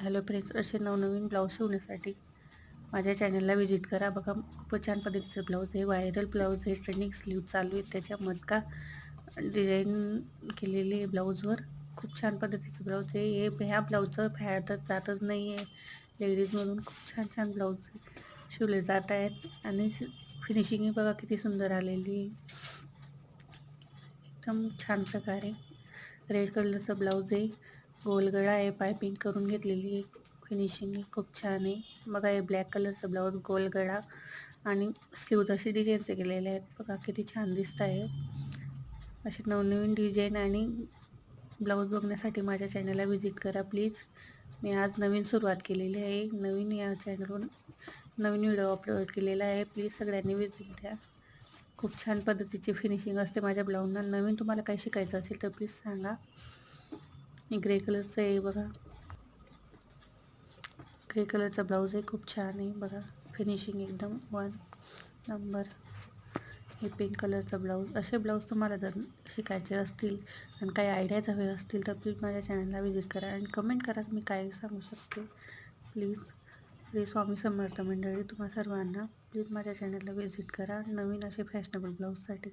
Hello friends, असे नवनवीन blouse शिवण्यासाठी माझ्या चॅनलला व्हिजिट करा. बघा, खूप छान पद्धतीचं ब्लाऊज आहे. व्हायरल ब्लाऊज आहे. ट्रेंडिंग स्लीव चालू आहे. त्याच्या मटका डिझाईन केलेली आहे ब्लाऊजवर. खूप छान पद्धतीचं ब्लाऊज आहे. ह्या ब्लाऊजचं फॅड जातच नाही आहे. लेडीजमधून खूप छान छान ब्लाऊज शिवले जात आहेत आणि फिनिशिंगही बघा किती सुंदर आलेली आहे. एकदम छान प्रकारे रेड कलरचं ब्लाऊज आहे. गोलगळा आहे. पायपिंग करून घेतलेली आहे. फिनिशिंग खूप छान आहे. बघा, हे ब्लॅक कलरचं ब्लाऊज गोलगळा आणि स्लीव्ज असे डिझाईनचे केलेले आहेत. बघा किती छान दिसत आहे. असे नवनवीन डिझाईन आणि ब्लाऊज बघण्यासाठी माझ्या चॅनलला व्हिजिट करा प्लीज. मी आज नवीन सुरुवात केलेली आहे. नवीन या चॅनलवर नवीन व्हिडिओ अपलोड केलेला आहे. प्लीज सगळ्यांनी व्हिजिट द्या. खूप छान पद्धतीची फिनिशिंग असते माझ्या ब्लाऊजला. नवीन तुम्हाला काही शिकायचं असेल तर प्लीज सांगा. हे ग्रे कलरचं आहे बघा. ग्रे कलरचा ब्लाऊज आहे. खूप छान आहे बघा. फिनिशिंग एकदम 1 नंबर. हे पिंक कलरचा ब्लाऊज. असे ब्लाऊज तुम्हाला जर शिकायचे असतील आणि काही आयडियाज हवे असतील तर प्लीज माझ्या चॅनलला व्हिजिट करा आणि कमेंट करा मी काय सांगू शकते. प्लीज श्री स्वामी समर्थ मंडळी तुम्हा सर्वांना प्लीज माझ्या चॅनलला व्हिजिट करा नवीन असे फॅशनेबल ब्लाऊजसाठी.